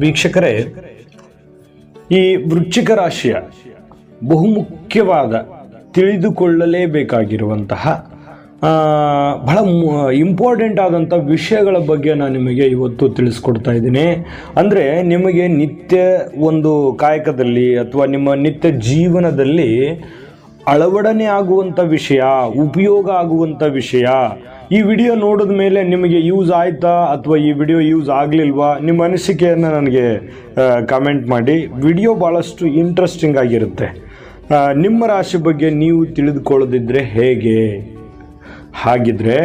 ವೀಕ್ಷಕರೇ, ಈ ವೃಶ್ಚಿಕ ರಾಶಿಯ ಬಹುಮುಖ್ಯವಾದ ತಿಳಿದುಕೊಳ್ಳಲೇಬೇಕಾಗಿರುವಂತಹ ಬಹಳ ಇಂಪಾರ್ಟೆಂಟ್ ಆದಂಥ ವಿಷಯಗಳ ಬಗ್ಗೆ ನಾನು ನಿಮಗೆ ಇವತ್ತು ತಿಳಿಸ್ಕೊಡ್ತಾ ಇದ್ದೀನಿ. ಅಂದರೆ ನಿಮಗೆ ನಿತ್ಯ ಒಂದು ಕಾಯಕದಲ್ಲಿ ಅಥವಾ ನಿಮ್ಮ ನಿತ್ಯ ಜೀವನದಲ್ಲಿ ಅಳವಡನೆ ಆಗುವಂಥ ವಿಷಯ, ಉಪಯೋಗ ಆಗುವಂಥ ವಿಷಯ. ಈ ವಿಡಿಯೋ ನೋಡಿದ ಮೇಲೆ ನಿಮಗೆ ಯೂಸ್ ಆಯಿತಾ ಅಥವಾ ಈ ವಿಡಿಯೋ ಯೂಸ್ ಆಗಲಿಲ್ವಾ, ನಿಮ್ಮ ಅನಿಸಿಕೆಯನ್ನು ನನಗೆ ಕಮೆಂಟ್ ಮಾಡಿ. ವಿಡಿಯೋ ಭಾಳಷ್ಟು ಇಂಟ್ರೆಸ್ಟಿಂಗ್ ಆಗಿರುತ್ತೆ. ನಿಮ್ಮ ರಾಶಿ ಬಗ್ಗೆ ನೀವು ತಿಳಿದುಕೊಳ್ಳದಿದ್ದರೆ ಹೇಗೆ? ಹಾಗಿದ್ರೆ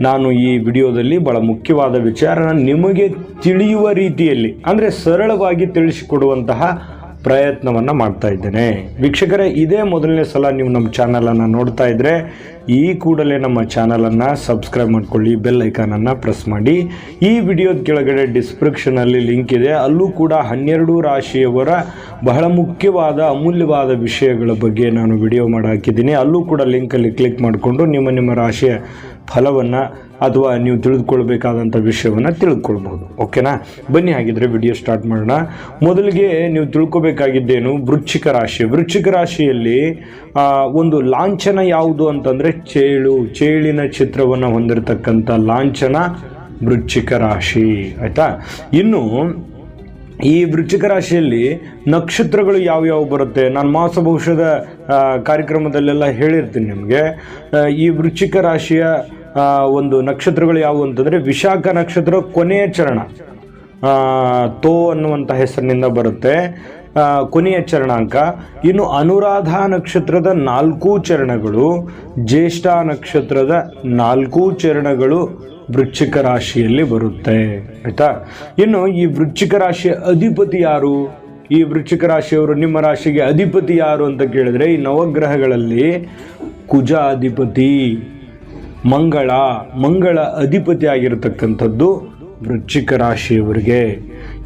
ನಾನು ಈ ವಿಡಿಯೋದಲ್ಲಿ ಭಾಳ ಮುಖ್ಯವಾದ ವಿಚಾರನ ನಿಮಗೆ ತಿಳಿಯುವ ರೀತಿಯಲ್ಲಿ, ಅಂದರೆ ಸರಳವಾಗಿ ತಿಳಿಸಿಕೊಡುವಂತಹ ಪ್ರಯತ್ನವನ್ನು ಮಾಡ್ತಾ ಇದ್ದೇನೆ. ವೀಕ್ಷಕರೇ, ಇದೇ ಮೊದಲನೇ ಸಲ ನೀವು ನಮ್ಮ ಚಾನಲನ್ನು ನೋಡ್ತಾ ಇದ್ದರೆ ಈ ಕೂಡಲೇ ನಮ್ಮ ಚಾನಲನ್ನು ಸಬ್ಸ್ಕ್ರೈಬ್ ಮಾಡ್ಕೊಳ್ಳಿ, ಬೆಲ್ ಐಕಾನನ್ನು ಪ್ರೆಸ್ ಮಾಡಿ. ಈ ವಿಡಿಯೋದ ಕೆಳಗಡೆ ಡಿಸ್ಕ್ರಿಪ್ಷನಲ್ಲಿ ಲಿಂಕ್ ಇದೆ, ಅಲ್ಲೂ ಕೂಡ 12 ರಾಶಿಯವರ ಬಹಳ ಮುಖ್ಯವಾದ ಅಮೂಲ್ಯವಾದ ವಿಷಯಗಳ ಬಗ್ಗೆ ನಾನು ವಿಡಿಯೋ ಮಾಡಿ ಹಾಕಿದ್ದೀನಿ. ಅಲ್ಲೂ ಕೂಡ ಲಿಂಕಲ್ಲಿ ಕ್ಲಿಕ್ ಮಾಡಿಕೊಂಡು ನಿಮ್ಮ ರಾಶಿಯ ಫಲವನ್ನು ಅಥವಾ ನೀವು ತಿಳಿದುಕೊಳ್ಬೇಕಾದಂಥ ವಿಷಯವನ್ನು ತಿಳ್ಕೊಳ್ಬೋದು. ಓಕೆನಾ? ಬನ್ನಿ ಹಾಗಿದ್ರೆ ವಿಡಿಯೋ ಸ್ಟಾರ್ಟ್ ಮಾಡೋಣ. ಮೊದಲಿಗೆ ನೀವು ತಿಳ್ಕೊಬೇಕಾಗಿದ್ದೇನು, ವೃಶ್ಚಿಕ ರಾಶಿ. ವೃಶ್ಚಿಕ ರಾಶಿಯಲ್ಲಿ ಒಂದು ಲಾಂಛನ ಯಾವುದು ಅಂತಂದರೆ ಚೇಳಿನ ಚಿತ್ರವನ್ನು ಹೊಂದಿರತಕ್ಕಂಥ ಲಾಂಛನ ವೃಶ್ಚಿಕ ರಾಶಿ. ಆಯಿತಾ? ಇನ್ನು ಈ ವೃಶ್ಚಿಕ ರಾಶಿಯಲ್ಲಿ ನಕ್ಷತ್ರಗಳು ಯಾವ್ಯಾವ ಬರುತ್ತೆ, ನಾನು ಮಾಸ ಭವಿಷ್ಯದ ಕಾರ್ಯಕ್ರಮದಲ್ಲೆಲ್ಲ ಹೇಳಿರ್ತೀನಿ ನಿಮಗೆ. ಈ ವೃಶ್ಚಿಕ ರಾಶಿಯ ಒಂದು ನಕ್ಷತ್ರಗಳು ಯಾವುವು ಅಂತಂದರೆ, ವಿಶಾಖ ನಕ್ಷತ್ರ ಕೊನೆಯ ಚರಣ ತೋ ಅನ್ನುವಂಥ ಹೆಸರಿನಿಂದ ಬರುತ್ತೆ, ಕೊನೆಯ ಚರಣಾಂಕ. ಇನ್ನು ಅನುರಾಧ ನಕ್ಷತ್ರದ 4 ಚರಣಗಳು, ಜ್ಯೇಷ್ಠ ನಕ್ಷತ್ರದ 4 ಚರಣಗಳು ವೃಶ್ಚಿಕ ರಾಶಿಯಲ್ಲಿ ಬರುತ್ತೆ. ಆಯ್ತಾ? ಇನ್ನು ಈ ವೃಶ್ಚಿಕ ರಾಶಿಯ ಅಧಿಪತಿ ಯಾರು? ಈ ವೃಶ್ಚಿಕ ರಾಶಿಯವರು ನಿಮ್ಮ ರಾಶಿಗೆ ಅಧಿಪತಿ ಯಾರು ಅಂತ ಕೇಳಿದ್ರೆ, ಈ ನವಗ್ರಹಗಳಲ್ಲಿ ಕುಜ ಅಧಿಪತಿ, ಮಂಗಳ ಅಧಿಪತಿ ಆಗಿರತಕ್ಕಂಥದ್ದು ವೃಶ್ಚಿಕ ರಾಶಿಯವರಿಗೆ.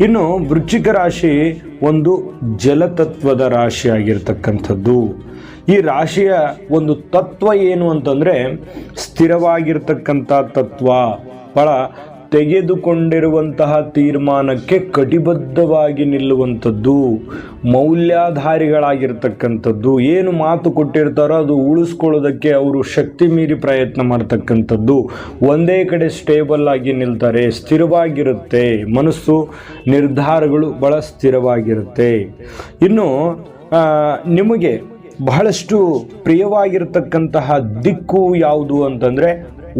ಇನ್ನು ವೃಶ್ಚಿಕ ರಾಶಿ ಒಂದು ಜಲತತ್ವದ ರಾಶಿ ಆಗಿರ್ತಕ್ಕಂಥದ್ದು. ಈ ರಾಶಿಯ ಒಂದು ತತ್ವ ಏನು ಅಂತಂದರೆ, ಸ್ಥಿರವಾಗಿರ್ತಕ್ಕಂಥ ತತ್ವ, ಬಹಳ ತೆಗೆದುಕೊಂಡಿರುವಂತಹ ತೀರ್ಮಾನಕ್ಕೆ ಕಟಿಬದ್ಧವಾಗಿ ನಿಲ್ಲುವಂಥದ್ದು, ಮೌಲ್ಯಾಧಾರಿಗಳಾಗಿರ್ತಕ್ಕಂಥದ್ದು. ಏನು ಮಾತು ಕೊಟ್ಟಿರ್ತಾರೋ ಅದು ಉಳಿಸ್ಕೊಳ್ಳೋದಕ್ಕೆ ಅವರು ಶಕ್ತಿ ಮೀರಿ ಪ್ರಯತ್ನ ಮಾಡ್ತಕ್ಕಂಥದ್ದು. ಒಂದೇ ಕಡೆ ಸ್ಟೇಬಲ್ ಆಗಿ ನಿಲ್ತಾರೆ, ಸ್ಥಿರವಾಗಿರುತ್ತೆ ಮನಸ್ಸು, ನಿರ್ಧಾರಗಳು ಬಹಳ ಸ್ಥಿರವಾಗಿರುತ್ತೆ. ಇನ್ನು ನಿಮಗೆ ಬಹಳಷ್ಟು ಪ್ರಿಯವಾಗಿರ್ತಕ್ಕಂತಹ ದಿಕ್ಕು ಯಾವುದು ಅಂತಂದರೆ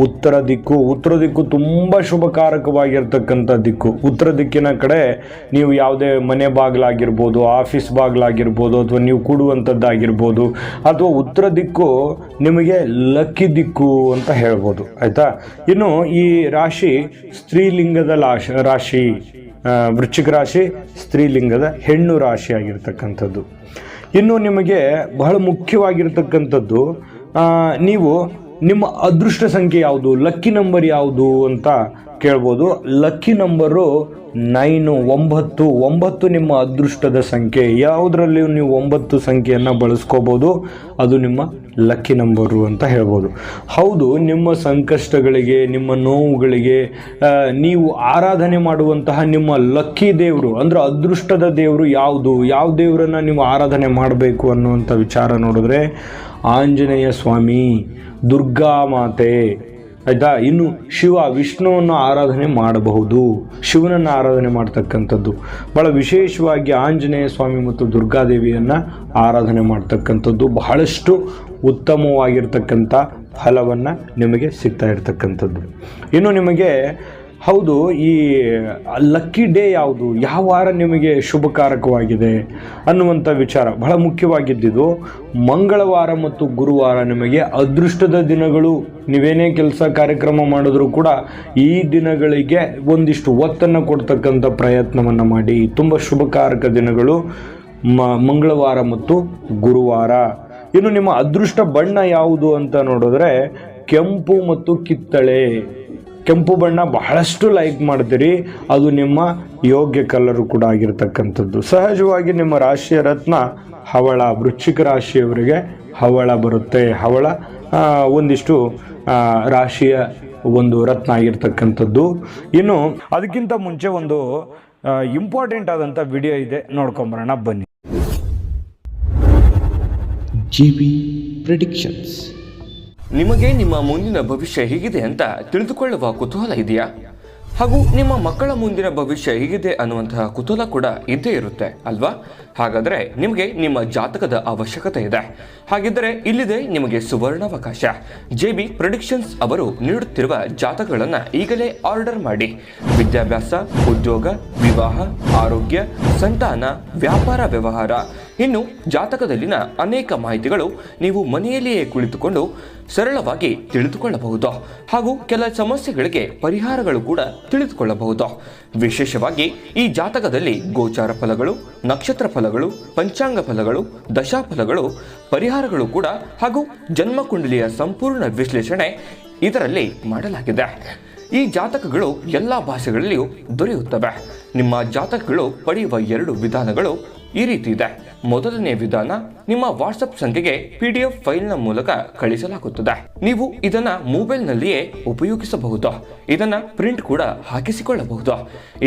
ಉತ್ತರ ದಿಕ್ಕು. ಉತ್ತರ ದಿಕ್ಕು ತುಂಬ ಶುಭಕಾರಕವಾಗಿರ್ತಕ್ಕಂಥ ದಿಕ್ಕು. ಉತ್ತರ ದಿಕ್ಕಿನ ಕಡೆ ನೀವು ಯಾವುದೇ ಮನೆ ಬಾಗಿಲಾಗಿರ್ಬೋದು, ಆಫೀಸ್ ಬಾಗಿಲಾಗಿರ್ಬೋದು, ಅಥವಾ ನೀವು ಕೂಡುವಂಥದ್ದಾಗಿರ್ಬೋದು, ಅಥವಾ ಉತ್ತರ ದಿಕ್ಕು ನಿಮಗೆ ಲಕ್ಕಿ ದಿಕ್ಕು ಅಂತ ಹೇಳ್ಬೋದು. ಆಯಿತಾ? ಇನ್ನು ಈ ರಾಶಿ ಸ್ತ್ರೀಲಿಂಗದ ರಾಶಿ. ವೃಶ್ಚಿಕ ರಾಶಿ ಸ್ತ್ರೀಲಿಂಗದ ಹೆಣ್ಣು ರಾಶಿ ಆಗಿರ್ತಕ್ಕಂಥದ್ದು. ಇನ್ನು ನಿಮಗೆ ಬಹಳ ಮುಖ್ಯವಾಗಿರ್ತಕ್ಕಂಥದ್ದು, ನೀವು ನಿಮ್ಮ ಅದೃಷ್ಟ ಸಂಖ್ಯೆ ಯಾವುದು, ಲಕ್ಕಿ ನಂಬರ್ ಯಾವುದು ಅಂತ ಕೇಳ್ಬೋದು. ಲಕ್ಕಿ ನಂಬರು 9 ನಿಮ್ಮ ಅದೃಷ್ಟದ ಸಂಖ್ಯೆ. ಯಾವುದರಲ್ಲಿ ನೀವು 9 ಸಂಖ್ಯೆಯನ್ನು ಬಳಸ್ಕೋಬೋದು, ಅದು ನಿಮ್ಮ ಲಕ್ಕಿ ನಂಬರು ಅಂತ ಹೇಳ್ಬೋದು. ಹೌದು, ನಿಮ್ಮ ಸಂಕಷ್ಟಗಳಿಗೆ, ನಿಮ್ಮ ನೋವುಗಳಿಗೆ ನೀವು ಆರಾಧನೆ ಮಾಡುವಂತಹ ನಿಮ್ಮ ಲಕ್ಕಿ ದೇವರು ಅಂದರೆ ಅದೃಷ್ಟದ ದೇವರು ಯಾವುದು, ಯಾವ ದೇವರನ್ನು ನೀವು ಆರಾಧನೆ ಮಾಡಬೇಕು ಅನ್ನುವಂಥ ವಿಚಾರ ನೋಡಿದ್ರೆ ಆಂಜನೇಯ ಸ್ವಾಮಿ, ದುರ್ಗಾ ಮಾತೆ. ಆಯಿತಾ? ಇನ್ನು ವಿಷ್ಣುವನ್ನು ಆರಾಧನೆ ಮಾಡಬಹುದು. ಶಿವನನ್ನು ಆರಾಧನೆ ಮಾಡ್ತಕ್ಕಂಥದ್ದು ಭಾಳ ವಿಶೇಷವಾಗಿ ಆಂಜನೇಯ ಸ್ವಾಮಿ ಮತ್ತು ದುರ್ಗಾದೇವಿಯನ್ನು ಆರಾಧನೆ ಮಾಡ್ತಕ್ಕಂಥದ್ದು ಬಹಳಷ್ಟು ಉತ್ತಮವಾಗಿರ್ತಕ್ಕಂಥ ಫಲವನ್ನು ನಿಮಗೆ ಸಿಗ್ತಾ ಇರ್ತಕ್ಕಂಥದ್ದು. ಇನ್ನು ನಿಮಗೆ ಹೌದು, ಈ ಲಕ್ಕಿ ಡೇ ಯಾವುದು, ಯಾವ ವಾರ ನಿಮಗೆ ಶುಭಕಾರಕವಾಗಿದೆ ಅನ್ನುವಂಥ ವಿಚಾರ ಬಹಳ ಮುಖ್ಯವಾಗಿದ್ದಿದ್ದು. ಮಂಗಳವಾರ ಮತ್ತು ಗುರುವಾರ ನಿಮಗೆ ಅದೃಷ್ಟದ ದಿನಗಳು. ನೀವೇನೇ ಕೆಲಸ ಕಾರ್ಯಕ್ರಮ ಮಾಡಿದ್ರೂ ಕೂಡ ಈ ದಿನಗಳಿಗೆ ಒಂದಿಷ್ಟು ಒತ್ತನ್ನು ಕೊಡ್ತಕ್ಕಂಥ ಪ್ರಯತ್ನವನ್ನು ಮಾಡಿ. ತುಂಬ ಶುಭಕಾರಕ ದಿನಗಳು ಮಂಗಳವಾರ ಮತ್ತು ಗುರುವಾರ. ಇನ್ನು ನಿಮ್ಮ ಅದೃಷ್ಟ ಬಣ್ಣ ಯಾವುದು ಅಂತ ನೋಡಿದ್ರೆ ಕೆಂಪು ಮತ್ತು ಕಿತ್ತಳೆ. ಕೆಂಪು ಬಣ್ಣ ಬಹಳಷ್ಟು ಲೈಕ್ ಮಾಡ್ತೀರಿ, ಅದು ನಿಮ್ಮ ಯೋಗ್ಯ ಕಲರು ಕೂಡ ಆಗಿರ್ತಕ್ಕಂಥದ್ದು. ಸಹಜವಾಗಿ ನಿಮ್ಮ ರಾಶಿಯ ರತ್ನ ಹವಳ. ವೃಶ್ಚಿಕ ರಾಶಿಯವರಿಗೆ ಹವಳ ಬರುತ್ತೆ. ಹವಳ ಒಂದಿಷ್ಟು ರಾಶಿಯ ಒಂದು ರತ್ನ ಆಗಿರ್ತಕ್ಕಂಥದ್ದು. ಇನ್ನು ಅದಕ್ಕಿಂತ ಮುಂಚೆ ಒಂದು ಇಂಪಾರ್ಟೆಂಟ್ ಆದಂಥ ವಿಡಿಯೋ ಇದೆ, ನೋಡ್ಕೊಂಬರೋಣ ಬನ್ನಿ. JB Predictions. ನಿಮಗೆ ನಿಮ್ಮ ಮುಂದಿನ ಭವಿಷ್ಯ ಹೇಗಿದೆ ಅಂತ ತಿಳಿದುಕೊಳ್ಳುವ ಕುತೂಹಲ ಇದೆಯಾ? ಹಾಗೂ ನಿಮ್ಮ ಮಕ್ಕಳ ಮುಂದಿನ ಭವಿಷ್ಯ ಹೇಗಿದೆ ಅನ್ನುವಂತಹ ಕುತೂಹಲ ಕೂಡ ಇದ್ದೇ ಇರುತ್ತೆ ಅಲ್ವಾ? ಹಾಗಾದರೆ ನಿಮಗೆ ನಿಮ್ಮ ಜಾತಕದ ಅವಶ್ಯಕತೆ ಇದೆ. ಹಾಗಿದ್ದರೆ ಇಲ್ಲಿದೆ ನಿಮಗೆ ಸುವರ್ಣಾವಕಾಶ. JB ಪ್ರೆಡಿಕ್ಷನ್ಸ್ ಅವರು ನೀಡುತ್ತಿರುವ ಜಾತಕಗಳನ್ನು ಈಗಲೇ ಆರ್ಡರ್ ಮಾಡಿ. ವಿದ್ಯಾಭ್ಯಾಸ, ಉದ್ಯೋಗ, ವಿವಾಹ, ಆರೋಗ್ಯ, ಸಂತಾನ, ವ್ಯಾಪಾರ ವ್ಯವಹಾರ, ಇನ್ನು ಜಾತಕದಲ್ಲಿನ ಅನೇಕ ಮಾಹಿತಿಗಳು ನೀವು ಮನೆಯಲ್ಲಿಯೇ ಕುಳಿತುಕೊಂಡು ಸರಳವಾಗಿ ತಿಳಿದುಕೊಳ್ಳಬಹುದು. ಹಾಗೂ ಕೆಲ ಸಮಸ್ಯೆಗಳಿಗೆ ಪರಿಹಾರಗಳು ಕೂಡ ತಿಳಿದುಕೊಳ್ಳಬಹುದು. ವಿಶೇಷವಾಗಿ ಈ ಜಾತಕದಲ್ಲಿ ಗೋಚಾರ ಫಲಗಳು, ನಕ್ಷತ್ರ ಫಲಗಳು, ಪಂಚಾಂಗ ಫಲಗಳು, ದಶಾಫಲಗಳು, ಪರಿಹಾರಗಳು ಕೂಡ ಹಾಗೂ ಜನ್ಮಕುಂಡಲಿಯ ಸಂಪೂರ್ಣ ವಿಶ್ಲೇಷಣೆ ಇದರಲ್ಲಿ ಮಾಡಲಾಗಿದೆ. ಈ ಜಾತಕಗಳು ಎಲ್ಲ ಭಾಷೆಗಳಲ್ಲಿಯೂ ದೊರೆಯುತ್ತವೆ. ನಿಮ್ಮ ಜಾತಕಗಳು ಪಡೆಯುವ 2 ವಿಧಾನಗಳು ಈ ರೀತಿ ಇದೆ. ಮೊದಲನೇ ವಿಧಾನ, ನಿಮ್ಮ ವಾಟ್ಸಪ್ ಸಂಖ್ಯೆಗೆ PDF ಫೈಲ್ನ ಮೂಲಕ ಕಳಿಸಲಾಗುತ್ತದೆ. ನೀವು ಇದನ್ನ ಮೊಬೈಲ್ನಲ್ಲಿಯೇ ಉಪಯೋಗಿಸಬಹುದು. ಇದನ್ನ ಪ್ರಿಂಟ್ ಕೂಡ ಹಾಕಿಸಿಕೊಳ್ಳಬಹುದು.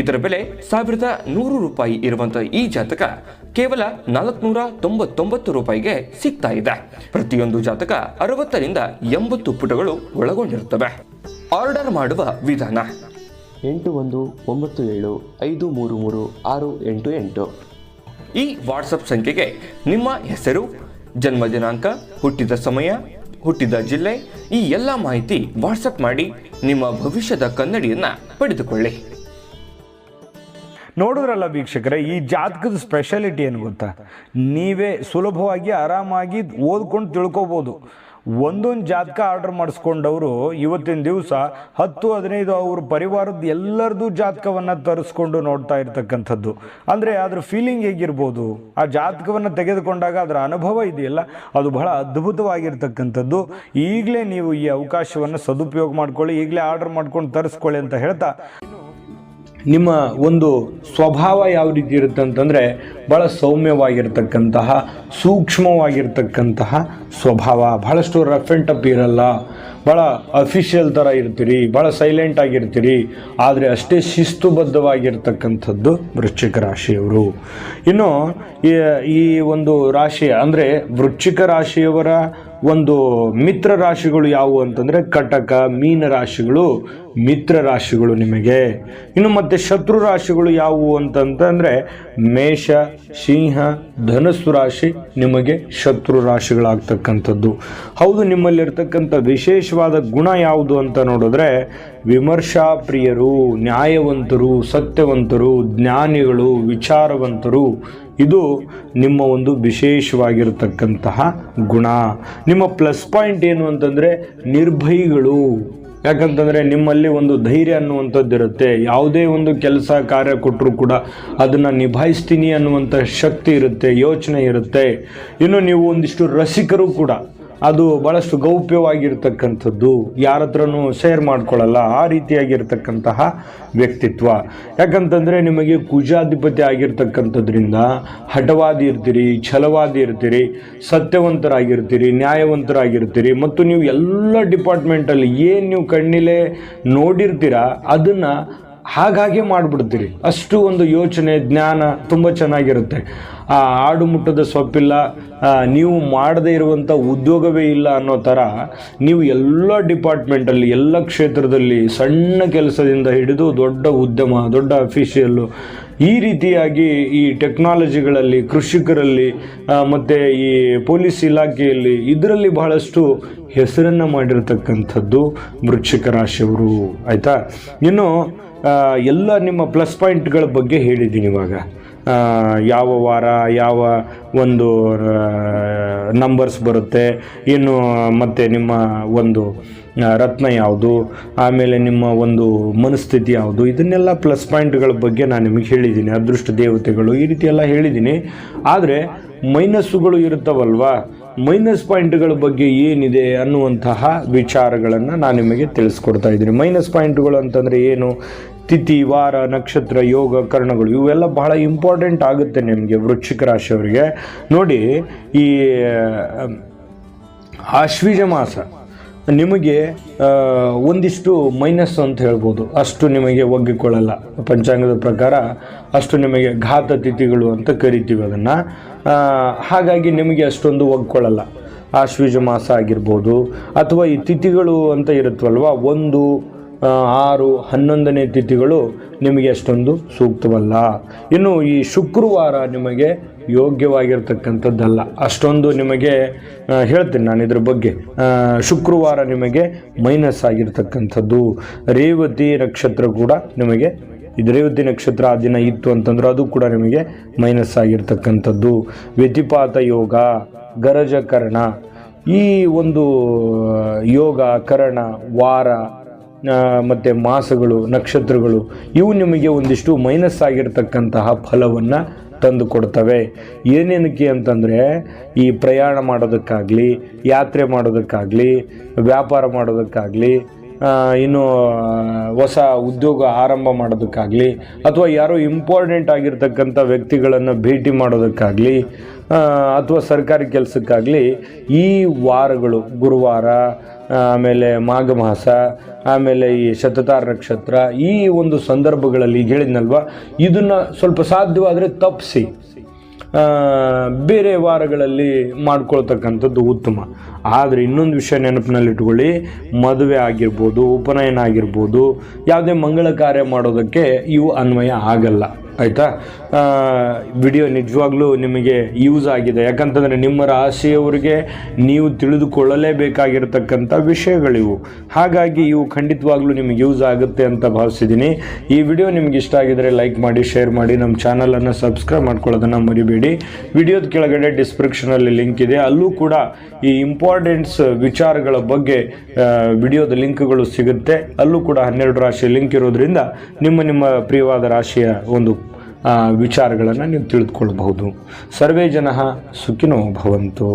ಇದರ ಬೆಲೆ 1100 ರೂಪಾಯಿ ಇರುವಂತಹ ಈ ಜಾತಕ ಕೇವಲ 499 ರೂಪಾಯಿಗೆ ಸಿಗ್ತಾ ಇದೆ. ಪ್ರತಿಯೊಂದು ಜಾತಕ 60 ರಿಂದ 80 ಪುಟಗಳು ಒಳಗೊಂಡಿರುತ್ತವೆ. ಆರ್ಡರ್ ಮಾಡುವ ವಿಧಾನ: 8197533688. ಈ ವಾಟ್ಸಪ್ ಸಂಖ್ಯೆಗೆ ನಿಮ್ಮ ಹೆಸರು, ಜನ್ಮ ದಿನಾಂಕ, ಹುಟ್ಟಿದ ಸಮಯ, ಹುಟ್ಟಿದ ಜಿಲ್ಲೆ, ಈ ಎಲ್ಲ ಮಾಹಿತಿ ವಾಟ್ಸಪ್ ಮಾಡಿ ನಿಮ್ಮ ಭವಿಷ್ಯದ ಕನ್ನಡಿಯನ್ನ ಪಡೆದುಕೊಳ್ಳಿ. ನೋಡಿದ್ರಲ್ಲ ವೀಕ್ಷಕರೇ, ಈ ಜಾತಕದ ಸ್ಪೆಷಾಲಿಟಿ ಏನು ಗೊತ್ತಾ? ನೀವೇ ಸುಲಭವಾಗಿ ಆರಾಮಾಗಿ ಓದ್ಕೊಂಡು ತಿಳ್ಕೊಬೋದು. ಒಂದೊಂದು ಜಾತಕ ಆರ್ಡರ್ ಮಾಡಿಸ್ಕೊಂಡವರು ಇವತ್ತಿನ ದಿವಸ 10-15 ಅವ್ರ ಪರಿವಾರದ ಎಲ್ಲರದ್ದು ಜಾತಕವನ್ನು ತರಿಸ್ಕೊಂಡು ನೋಡ್ತಾ ಇರ್ತಕ್ಕಂಥದ್ದು. ಅಂದರೆ ಅದ್ರ ಫೀಲಿಂಗ್ ಹೇಗಿರ್ಬೋದು, ಆ ಜಾತಕವನ್ನು ತೆಗೆದುಕೊಂಡಾಗ ಅದರ ಅನುಭವ ಇದೆಯಲ್ಲ, ಅದು ಬಹಳ ಅದ್ಭುತವಾಗಿರ್ತಕ್ಕಂಥದ್ದು. ಈಗಲೇ ನೀವು ಈ ಅವಕಾಶವನ್ನು ಸದುಪಯೋಗ ಮಾಡ್ಕೊಳ್ಳಿ, ಈಗಲೇ ಆರ್ಡರ್ ಮಾಡ್ಕೊಂಡು ತರಿಸ್ಕೊಳ್ಳಿ ಅಂತ ಹೇಳ್ತಾ, ನಿಮ್ಮ ಒಂದು ಸ್ವಭಾವ ಯಾವ ರೀತಿ ಇರುತ್ತೆ ಅಂತಂದರೆ ಭಾಳ ಸೌಮ್ಯವಾಗಿರ್ತಕ್ಕಂತಹ, ಸೂಕ್ಷ್ಮವಾಗಿರ್ತಕ್ಕಂತಹ ಸ್ವಭಾವ. ಬಹಳಷ್ಟು ರಫ್ ಆ್ಯಂಡ್ ಟಫ್ ಇರಲ್ಲ, ಭಾಳ ಅಫಿಷಿಯಲ್ ಥರ ಇರ್ತೀರಿ, ಭಾಳ ಸೈಲೆಂಟ್ ಆಗಿರ್ತೀರಿ, ಆದರೆ ಅಷ್ಟೇ ಶಿಸ್ತುಬದ್ಧವಾಗಿರ್ತಕ್ಕಂಥದ್ದು ವೃಶ್ಚಿಕ ರಾಶಿಯವರು. ಇನ್ನು ಈ ಒಂದು ರಾಶಿ ಅಂದರೆ ವೃಶ್ಚಿಕ ರಾಶಿಯವರ ಒಂದು ಮಿತ್ರ ರಾಶಿಗಳು ಯಾವುವು ಅಂತಂದರೆ ಕಟಕ, ಮೀನ ರಾಶಿಗಳು ಮಿತ್ರ ರಾಶಿಗಳು ನಿಮಗೆ. ಇನ್ನು ಮತ್ತೆ ಶತ್ರು ರಾಶಿಗಳು ಯಾವುವು ಅಂತಂತಂದರೆ ಮೇಷ, ಸಿಂಹ, ಧನಸ್ಸು ರಾಶಿ ನಿಮಗೆ ಶತ್ರು ರಾಶಿಗಳಾಗ್ತಕ್ಕಂಥದ್ದು. ಹೌದು, ನಿಮ್ಮಲ್ಲಿರ್ತಕ್ಕಂಥ ವಿಶೇಷವಾದ ಗುಣ ಯಾವುದು ಅಂತ ನೋಡಿದ್ರೆ ವಿಮರ್ಶಾ ಪ್ರಿಯರು, ನ್ಯಾಯವಂತರು, ಸತ್ಯವಂತರು, ಜ್ಞಾನಿಗಳು, ವಿಚಾರವಂತರು. ಇದು ನಿಮ್ಮ ಒಂದು ವಿಶೇಷವಾಗಿರತಕ್ಕಂತಹ ಗುಣ. ನಿಮ್ಮ ಪ್ಲಸ್ ಪಾಯಿಂಟ್ ಏನು ಅಂತಂದರೆ ನಿರ್ಭಯಿಗಳು. ಯಾಕಂತಂದರೆ ನಿಮ್ಮಲ್ಲಿ ಒಂದು ಧೈರ್ಯ ಅನ್ನುವಂಥದ್ದು ಇರುತ್ತೆ. ಯಾವುದೇ ಒಂದು ಕೆಲಸ ಕಾರ್ಯ ಕೊಟ್ಟರೂ ಕೂಡ ಅದನ್ನು ನಿಭಾಯಿಸ್ತೀನಿ ಅನ್ನುವಂಥ ಶಕ್ತಿ ಇರುತ್ತೆ, ಯೋಚನೆ ಇರುತ್ತೆ. ಇನ್ನು ನೀವು ಒಂದಿಷ್ಟು ರಸಿಕರು ಕೂಡ. ಅದು ಭಾಳಷ್ಟು ಗೌಪ್ಯವಾಗಿರ್ತಕ್ಕಂಥದ್ದು, ಯಾರ ಹತ್ರನೂ ಶೇರ್ ಮಾಡ್ಕೊಳ್ಳಲ್ಲ, ಆ ರೀತಿಯಾಗಿರ್ತಕ್ಕಂತಹ ವ್ಯಕ್ತಿತ್ವ. ಯಾಕಂತಂದರೆ ನಿಮಗೆ ಕುಜಾಧಿಪತಿ ಆಗಿರ್ತಕ್ಕಂಥದ್ರಿಂದ ಹಠವಾದಿ ಇರ್ತೀರಿ, ಛಲವಾದಿ ಇರ್ತೀರಿ, ಸತ್ಯವಂತರಾಗಿರ್ತೀರಿ, ನ್ಯಾಯವಂತರಾಗಿರ್ತೀರಿ. ಮತ್ತು ನೀವು ಎಲ್ಲ ಡಿಪಾರ್ಟ್ಮೆಂಟಲ್ಲಿ ಏನು ನೀವು ಕಣ್ಣಿಲೆ ನೋಡಿರ್ತೀರ ಅದನ್ನು ಹಾಗಾಗಿ ಮಾಡಿಬಿಡ್ತೀರಿ. ಅಷ್ಟು ಒಂದು ಯೋಚನೆ, ಜ್ಞಾನ ತುಂಬ ಚೆನ್ನಾಗಿರುತ್ತೆ. ಆ ಆಡು ಮುಟ್ಟದ ಸೊಪ್ಪಿಲ್ಲ, ನೀವು ಮಾಡದೇ ಇರುವಂಥ ಉದ್ಯೋಗವೇ ಇಲ್ಲ ಅನ್ನೋ ಥರ ನೀವು ಎಲ್ಲ ಡಿಪಾರ್ಟ್ಮೆಂಟಲ್ಲಿ, ಎಲ್ಲ ಕ್ಷೇತ್ರದಲ್ಲಿ, ಸಣ್ಣ ಕೆಲಸದಿಂದ ಹಿಡಿದು ದೊಡ್ಡ ಉದ್ಯಮ, ದೊಡ್ಡ ಅಫಿಷಿಯಲ್ಲು, ಈ ರೀತಿಯಾಗಿ ಈ ಟೆಕ್ನಾಲಜಿಗಳಲ್ಲಿ, ಕೃಷಿಕರಲ್ಲಿ ಮತ್ತು ಈ ಪೊಲೀಸ್ ಇಲಾಖೆಯಲ್ಲಿ ಇದರಲ್ಲಿ ಬಹಳಷ್ಟು ಹೆಸರನ್ನು ಮಾಡಿರ್ತಕ್ಕಂಥದ್ದು ವೃಶ್ಚಿಕ ರಾಶಿಯವರು. ಆಯಿತಾ? ಇನ್ನು ಎಲ್ಲ ನಿಮ್ಮ ಪ್ಲಸ್ ಪಾಯಿಂಟ್ಗಳ ಬಗ್ಗೆ ಹೇಳಿದ್ದೀನಿ ಇವಾಗ. ಯಾವ ವಾರ ಯಾವ ಒಂದು ನಂಬರ್ಸ್ ಬರುತ್ತೆ, ಇನ್ನು ಮತ್ತು ನಿಮ್ಮ ಒಂದು ರತ್ನ ಯಾವುದು, ಆಮೇಲೆ ನಿಮ್ಮ ಒಂದು ಮನಸ್ಥಿತಿ ಯಾವುದು, ಇದನ್ನೆಲ್ಲ ಪ್ಲಸ್ ಪಾಯಿಂಟ್ಗಳ ಬಗ್ಗೆ ನಾನು ನಿಮಗೆ ಹೇಳಿದ್ದೀನಿ. ಅದೃಷ್ಟ ದೇವತೆಗಳು ಈ ರೀತಿ ಎಲ್ಲ ಹೇಳಿದ್ದೀನಿ. ಆದರೆ ಮೈನಸ್ಸುಗಳು ಇರುತ್ತವಲ್ವಾ, ಮೈನಸ್ ಪಾಯಿಂಟ್ಗಳ ಬಗ್ಗೆ ಏನಿದೆ ಅನ್ನುವಂತಹ ವಿಚಾರಗಳನ್ನು ನಾನು ನಿಮಗೆ ತಿಳಿಸ್ಕೊಡ್ತಾ ಇದ್ದೀನಿ. ಮೈನಸ್ ಪಾಯಿಂಟ್ಗಳು ಅಂತಂದರೆ ಏನು? ತಿಥಿ, ವಾರ, ನಕ್ಷತ್ರ, ಯೋಗ, ಕರ್ಣಗಳು ಇವೆಲ್ಲ ಬಹಳ ಇಂಪಾರ್ಟೆಂಟ್ ಆಗುತ್ತೆ ನಿಮಗೆ ವೃಶ್ಚಿಕ ರಾಶಿಯವರಿಗೆ. ನೋಡಿ, ಈ ಆಶ್ವೀಜ ಮಾಸ ನಿಮಗೆ ಒಂದಿಷ್ಟು ಮೈನಸ್ ಅಂತ ಹೇಳ್ಬೋದು. ಅಷ್ಟು ನಿಮಗೆ ಒಗ್ಗಿಕೊಳ್ಳಲ್ಲ. ಪಂಚಾಂಗದ ಪ್ರಕಾರ ಅಷ್ಟು ನಿಮಗೆ ಘಾತ ತಿಥಿಗಳು ಅಂತ ಕರಿತೀವಿ ಅದನ್ನು. ಹಾಗಾಗಿ ನಿಮಗೆ ಅಷ್ಟೊಂದು ಒಗ್ಕೊಳ್ಳಲ್ಲ. ಆಶ್ವೀಜ ಮಾಸ ಆಗಿರ್ಬೋದು, ಅಥವಾ ಈ ತಿಥಿಗಳು ಅಂತ ಇರುತ್ತವಲ್ವ, 1, 6, 11ನೇ ತಿಥಿಗಳು ನಿಮಗೆ ಅಷ್ಟೊಂದು ಸೂಕ್ತವಲ್ಲ. ಇನ್ನು ಈ ಶುಕ್ರವಾರ ನಿಮಗೆ ಯೋಗ್ಯವಾಗಿರ್ತಕ್ಕಂಥದ್ದಲ್ಲ. ಅಷ್ಟೊಂದು ನಿಮಗೆ ಹೇಳ್ತೀನಿ ನಾನು ಇದ್ರ ಬಗ್ಗೆ. ಶುಕ್ರವಾರ ನಿಮಗೆ ಮೈನಸ್ ಆಗಿರ್ತಕ್ಕಂಥದ್ದು. ರೇವತಿ ನಕ್ಷತ್ರ ಕೂಡ ನಿಮಗೆ, ಇದು ರೇವತಿ ನಕ್ಷತ್ರ ಆ ದಿನ ಇತ್ತು ಅಂತಂದ್ರೆ ಅದು ಕೂಡ ನಿಮಗೆ ಮೈನಸ್ ಆಗಿರ್ತಕ್ಕಂಥದ್ದು. ವ್ಯತಿಪಾತ ಯೋಗ, ಗರಜಕರಣ, ಈ ಒಂದು ಯೋಗ, ಕರಣ, ವಾರ ಮತ್ತು ಮಾಸಗಳು, ನಕ್ಷತ್ರಗಳು ಇವು ನಿಮಗೆ ಒಂದಿಷ್ಟು ಮೈನಸ್ ಆಗಿರ್ತಕ್ಕಂತಹ ಫಲವನ್ನು ತಂದು ಕೊಡ್ತವೆ. ಏನೇನಕ್ಕೆ ಅಂತಂದರೆ, ಈ ಪ್ರಯಾಣ ಮಾಡೋದಕ್ಕಾಗಲಿ, ಯಾತ್ರೆ ಮಾಡೋದಕ್ಕಾಗಲಿ, ವ್ಯಾಪಾರ ಮಾಡೋದಕ್ಕಾಗಲಿ, ಇನ್ನು ಹೊಸ ಉದ್ಯೋಗ ಆರಂಭ ಮಾಡೋದಕ್ಕಾಗಲಿ, ಅಥವಾ ಯಾರೋ ಇಂಪಾರ್ಟೆಂಟ್ ಆಗಿರ್ತಕ್ಕಂಥ ವ್ಯಕ್ತಿಗಳನ್ನು ಭೇಟಿ ಮಾಡೋದಕ್ಕಾಗಲಿ, ಅಥವಾ ಸರ್ಕಾರಿ ಕೆಲಸಕ್ಕಾಗಲಿ ಈ ವಾರಗಳು, ಗುರುವಾರ, ಆಮೇಲೆ ಮಾಘ ಮಾಸ, ಆಮೇಲೆ ಈ ಶತತಾರ ನಕ್ಷತ್ರ, ಈ ಒಂದು ಸಂದರ್ಭಗಳಲ್ಲಿ ಹೇಳಿದ್ನಲ್ವ, ಇದನ್ನು ಸ್ವಲ್ಪ ಸಾಧ್ಯವಾದರೆ ತಪ್ಪಿಸಿ ಬೇರೆ ವಾರಗಳಲ್ಲಿ ಮಾಡ್ಕೊಳ್ತಕ್ಕಂಥದ್ದು ಉತ್ತಮ. ಆದರೆ ಇನ್ನೊಂದು ವಿಷಯ ನೆನಪಿನಲ್ಲಿಟ್ಕೊಳ್ಳಿ, ಮದುವೆ ಆಗಿರ್ಬೋದು, ಉಪನಯನ ಆಗಿರ್ಬೋದು, ಯಾವುದೇ ಮಂಗಳ ಕಾರ್ಯ ಮಾಡೋದಕ್ಕೆ ಇವು ಅನ್ವಯ ಆಗಲ್ಲ. ಆಯಿತಾ? ವಿಡಿಯೋ ನಿಜವಾಗ್ಲೂ ನಿಮಗೆ ಯೂಸ್ ಆಗಿದೆ. ಯಾಕಂತಂದರೆ ನಿಮ್ಮ ರಾಶಿಯವರಿಗೆ ನೀವು ತಿಳಿದುಕೊಳ್ಳಲೇಬೇಕಾಗಿರ್ತಕ್ಕಂಥ ವಿಷಯಗಳಿವು. ಹಾಗಾಗಿ ಇವು ಖಂಡಿತವಾಗ್ಲೂ ನಿಮಗೆ ಯೂಸ್ ಆಗುತ್ತೆ ಅಂತ ಭಾವಿಸಿದ್ದೀನಿ. ಈ ವಿಡಿಯೋ ನಿಮಗೆ ಇಷ್ಟ ಆಗಿದರೆ ಲೈಕ್ ಮಾಡಿ, ಶೇರ್ ಮಾಡಿ, ನಮ್ಮ ಚಾನಲನ್ನು ಸಬ್ಸ್ಕ್ರೈಬ್ ಮಾಡ್ಕೊಳ್ಳೋದನ್ನು ಮರಿಬೇಡಿ. ವಿಡಿಯೋದ ಕೆಳಗಡೆ ಡಿಸ್ಕ್ರಿಪ್ಷನಲ್ಲಿ ಲಿಂಕ್ ಇದೆ, ಅಲ್ಲೂ ಕೂಡ ಈ ಇಂಪಾರ್ಟೆಂಟ್ಸ್ ವಿಚಾರಗಳ ಬಗ್ಗೆ ವಿಡಿಯೋದ ಲಿಂಕ್ಗಳು ಸಿಗುತ್ತೆ. ಅಲ್ಲೂ ಕೂಡ 12 ರಾಶಿಯ ಲಿಂಕ್ ಇರೋದ್ರಿಂದ ನಿಮ್ಮ ಪ್ರಿಯವಾದ ರಾಶಿಯ ಒಂದು ವಿಚಾರಗಳನ್ನು ನೀವು ತಿಳಿದುಕೊಳ್ಬಹುದು. ಸರ್ವೇ ಜನಃ ಸುಖಿನೋ ಭವಂತು.